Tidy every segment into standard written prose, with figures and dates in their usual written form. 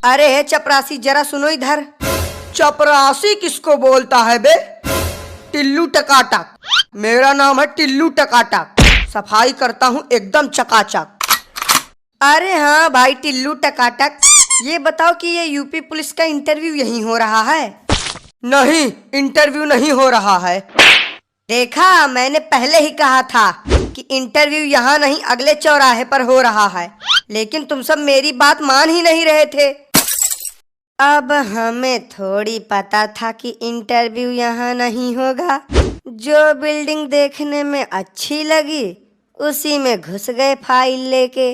अरे चपरासी जरा सुनो इधर। चपरासी किसको बोलता है बे? टिल्लू टकाटक। मेरा नाम है टिल्लू टकाटक। सफाई करता हूँ एकदम चकाचक। अरे हाँ भाई टिल्लू टकाटक, ये बताओ कि ये यूपी पुलिस का इंटरव्यू यहीं हो रहा है? नहीं, इंटरव्यू नहीं हो रहा है। देखा, मैंने पहले ही कहा था कि इंटरव्यू यहाँ नहीं अगले चौराहे पर हो रहा है, लेकिन तुम सब मेरी बात मान ही नहीं रहे थे। अब हमें थोड़ी पता था कि इंटरव्यू यहाँ नहीं होगा। जो बिल्डिंग देखने में अच्छी लगी उसी में घुस गए फाइल लेके।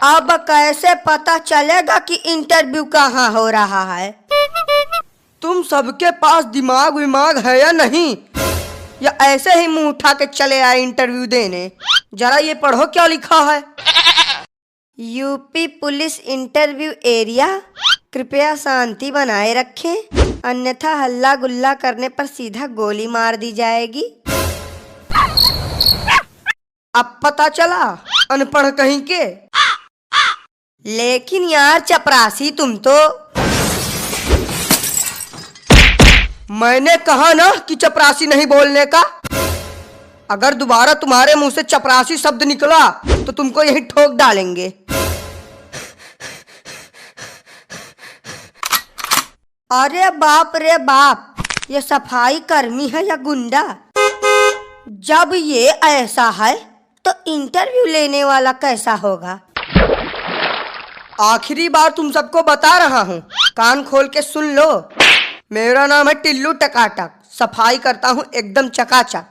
अब कैसे पता चलेगा कि इंटरव्यू कहाँ हो रहा है? तुम सबके पास दिमाग विमाग है या नहीं, या ऐसे ही मुंह उठा के चले आए इंटरव्यू देने? जरा ये पढ़ो क्या लिखा है। यूपी पुलिस इंटरव्यू एरिया, कृपया शांति बनाए रखें, अन्यथा हल्ला गुल्ला करने पर सीधा गोली मार दी जाएगी। अब पता चला, अनपढ़ कहीं के। लेकिन यार चपरासी तुम तो। मैंने कहा ना कि चपरासी नहीं बोलने का। अगर दोबारा तुम्हारे मुंह से चपरासी शब्द निकला तो तुमको यहीं ठोक डालेंगे। अरे बाप रे बाप, ये सफाई कर्मी है या गुंडा? जब ये ऐसा है तो इंटरव्यू लेने वाला कैसा होगा? आखिरी बार तुम सबको बता रहा हूँ, कान खोल के सुन लो। मेरा नाम है टिल्लू टकाटक, सफाई करता हूँ एकदम चकाचक।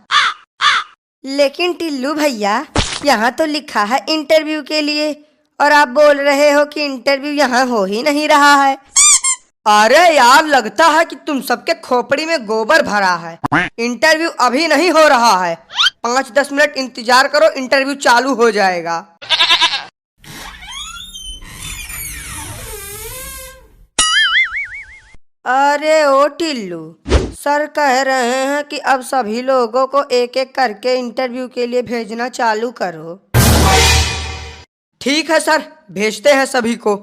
लेकिन टिल्लू भैया, यहाँ तो लिखा है इंटरव्यू के लिए, और आप बोल रहे हो कि इंटरव्यू यहाँ हो ही नहीं रहा है। अरे यार, लगता है कि तुम सबके खोपड़ी में गोबर भरा है। इंटरव्यू अभी नहीं हो रहा है, 5-10 मिनट इंतजार करो, इंटरव्यू चालू हो जाएगा। अरे ओ टिल्लू, सर कह रहे हैं कि अब सभी लोगों को एक एक करके इंटरव्यू के लिए भेजना चालू करो। ठीक है सर, भेजते हैं सभी को।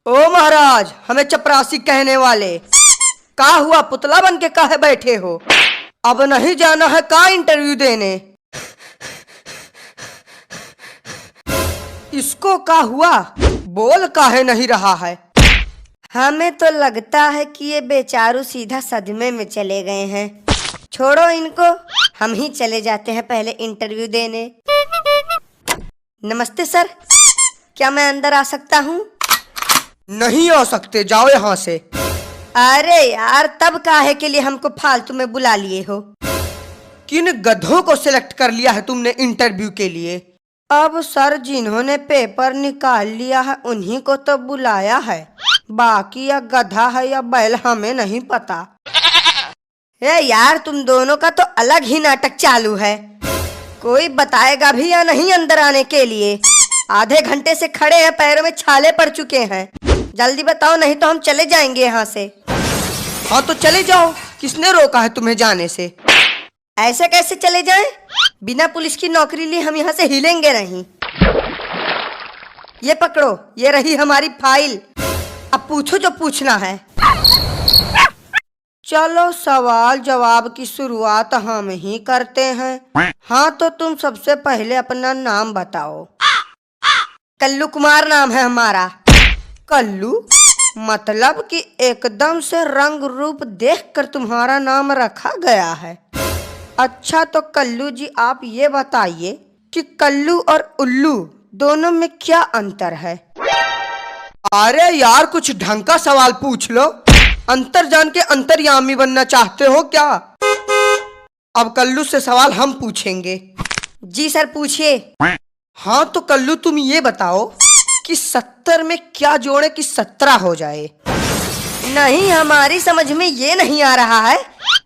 ओ महाराज, हमें चपरासी कहने वाले, का हुआ पुतला बन के काहे बैठे हो? अब नहीं जाना है का इंटरव्यू देने? इसको का हुआ, बोल काहे नहीं रहा है? हमें तो लगता है कि ये बेचारू सीधा सदमे में चले गए हैं। छोड़ो इनको, हम ही चले जाते हैं पहले इंटरव्यू देने। नमस्ते सर, क्या मैं अंदर आ सकता हूँ? नहीं आ सकते, जाओ यहाँ से। अरे यार, तब काहे के लिए हमको फालतू में बुला लिए हो? किन गधों को सिलेक्ट कर लिया है तुमने इंटरव्यू के लिए? अब सर, जिन्होंने पेपर निकाल लिया है उन्हीं को तो बुलाया है, बाकी या गधा है या बैल हमें नहीं पता। ए यार, तुम दोनों का तो अलग ही नाटक चालू है। कोई बताएगा भी या नहीं अंदर आने के लिए? आधे घंटे से खड़े हैं, पैरों में छाले पड़ चुके हैं। जल्दी बताओ, नहीं तो हम चले जाएंगे यहाँ से। हाँ तो चले जाओ, किसने रोका है तुम्हें जाने से? ऐसे कैसे चले जाएं? बिना पुलिस की नौकरी लिए हम यहाँ से हिलेंगे नहीं। ये पकड़ो, ये रही हमारी फाइल, अब पूछो जो पूछना है। चलो सवाल जवाब की शुरुआत हम ही करते हैं। हाँ तो तुम सबसे पहले अपना नाम बताओ। कल्लू कुमार नाम है हमारा। कल्लू मतलब कि एकदम से रंग रूप देखकर तुम्हारा नाम रखा गया है। अच्छा तो कल्लू जी, आप ये बताइए कि कल्लू और उल्लू दोनों में क्या अंतर है? अरे यार, कुछ ढंग का सवाल पूछ लो। अंतर जान के अंतर्यामी बनना चाहते हो क्या? अब कल्लू से सवाल हम पूछेंगे। जी सर, पूछिए। हाँ तो कल्लू, तुम ये बताओ कि 70 में क्या जोड़े कि 17 हो जाए? नहीं, हमारी समझ में ये नहीं आ रहा है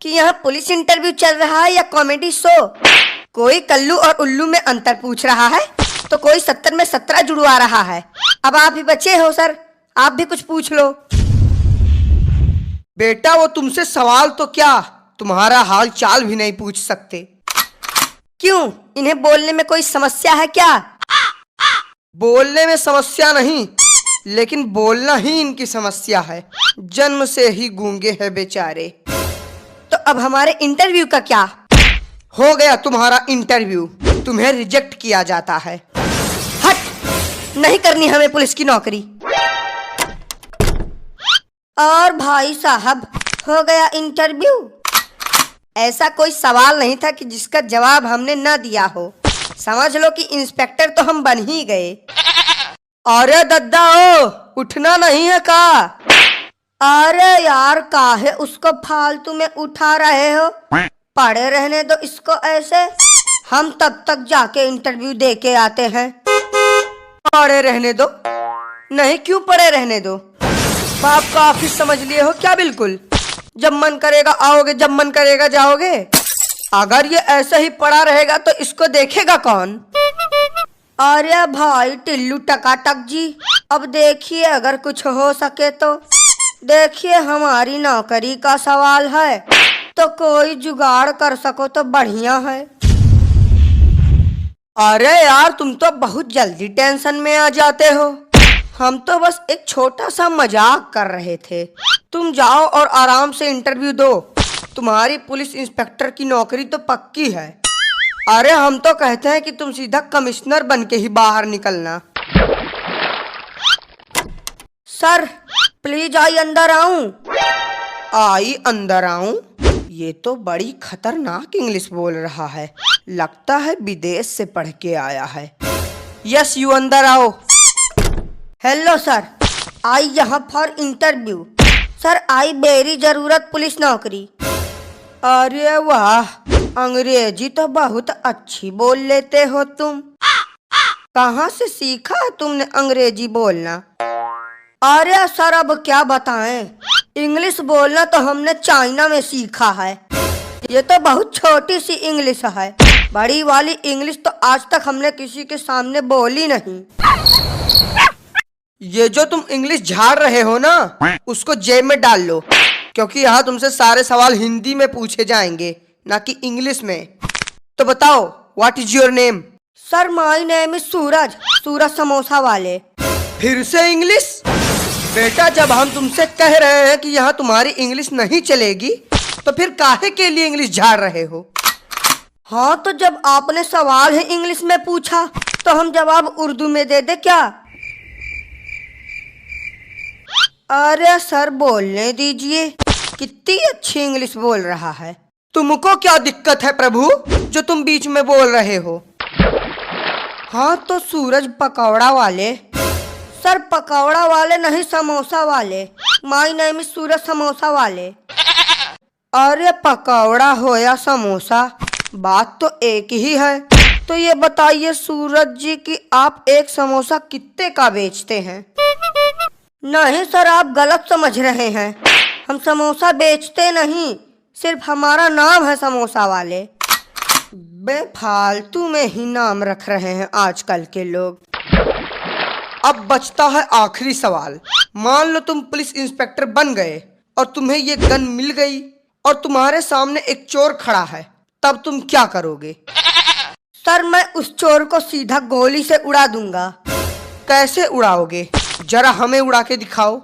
कि यहाँ पुलिस इंटरव्यू चल रहा है या कॉमेडी शो। कोई कल्लू और उल्लू में अंतर पूछ रहा है तो कोई 70 में 17 जुड़वा रहा है। अब आप ही बचे हो सर, आप भी कुछ पूछ लो। बेटा, वो तुमसे सवाल तो क्या, तुम्हारा हाल चाल भी नहीं पूछ सकते। क्यों, इन्हें बोलने में कोई समस्या है क्या? बोलने में समस्या नहीं, लेकिन बोलना ही इनकी समस्या है। जन्म से ही गूंगे हैं बेचारे। तो अब हमारे इंटरव्यू का क्या? हो गया तुम्हारा इंटरव्यू, तुम्हें रिजेक्ट किया जाता है। हट, नहीं करनी हमें पुलिस की नौकरी। और भाई साहब, हो गया इंटरव्यू। ऐसा कोई सवाल नहीं था कि जिसका जवाब हमने न दिया हो। समझ लो कि इंस्पेक्टर तो हम बन ही गए। अरे दद्दा ओ, उठना नहीं है का? अरे यार, काहे उसको फालतू में उठा रहे हो? पड़े रहने दो इसको ऐसे, हम तब तक जाके इंटरव्यू दे के आते हैं। पड़े रहने दो? नहीं, क्यों पड़े रहने दो? बाप का ऑफिस समझ लिए हो क्या? बिल्कुल, जब मन करेगा आओगे, जब मन करेगा जाओगे। अगर ये ऐसा ही पड़ा रहेगा तो इसको देखेगा कौन? अरे भाई टिल्लू टकाटक जी, अब देखिए अगर कुछ हो सके तो। देखिए, हमारी नौकरी का सवाल है, तो कोई जुगाड़ कर सको तो बढ़िया है। अरे यार, तुम तो बहुत जल्दी टेंशन में आ जाते हो। हम तो बस एक छोटा सा मजाक कर रहे थे। तुम जाओ और आराम से इंटरव्यू दो। तुम्हारी पुलिस इंस्पेक्टर की नौकरी तो पक्की है। अरे हम तो कहते हैं कि तुम सीधा कमिश्नर बन के ही बाहर निकलना। सर प्लीज आई अंदर आऊं? आई अंदर आऊं? ये तो बड़ी खतरनाक इंग्लिश बोल रहा है। लगता है विदेश से पढ़ के आया है। यस, यू अंदर आओ। हेलो सर, आई यहाँ for interview. Sir I very जरूरत पुलिस नौकरी। अरे वाह, अंग्रेजी तो बहुत अच्छी बोल लेते हो तुम। कहाँ से सीखा है तुमने अंग्रेजी बोलना? अरे सर, अब क्या बताएं, इंग्लिश बोलना तो हमने चाइना में सीखा है। ये तो बहुत छोटी सी इंग्लिश है, बड़ी वाली इंग्लिश तो आज तक हमने किसी के सामने बोली नहीं। ये जो तुम इंग्लिश झाड़ रहे हो ना, उसको जेब में डाल लो, क्योंकि यहाँ तुमसे सारे सवाल हिंदी में पूछे जाएंगे, ना कि इंग्लिश में। तो बताओ, what is your name? Sir my name is Suraj, Suraj samosa वाले। फिर से इंग्लिश? बेटा, जब हम तुमसे कह रहे हैं कि यहाँ तुम्हारी इंग्लिश नहीं चलेगी, तो फिर काहे के लिए इंग्लिश झाड़ रहे हो? हाँ, तो जब आपने सवाल ही इंग्लिश में पूछा तो हम जवाब उर्दू में दे दे क्या? अरे सर बोलने दीजिए, कितनी अच्छी इंग्लिश बोल रहा है। तुमको क्या दिक्कत है प्रभु, जो तुम बीच में बोल रहे हो? हाँ तो सूरज पकौड़ा वाले। सर पकौड़ा वाले नहीं, समोसा वाले। माय नेम इज सूरज समोसा वाले। अरे पकौड़ा हो या समोसा, बात तो एक ही है। तो ये बताइए सूरज जी कि आप एक समोसा कितने का बेचते हैं? नहीं सर, आप गलत समझ रहे हैं। हम समोसा बेचते नहीं, सिर्फ हमारा नाम है समोसा वाले। बेफालतू में ही नाम रख रहे हैं आजकल के लोग। अब बचता है आखिरी सवाल। मान लो तुम पुलिस इंस्पेक्टर बन गए और तुम्हें ये गन मिल गई और तुम्हारे सामने एक चोर खड़ा है, तब तुम क्या करोगे? सर मैं उस चोर को सीधा गोली से उड़ा दूंगा। कैसे उड़ाओगे? जरा हमें उड़ा के दिखाओ।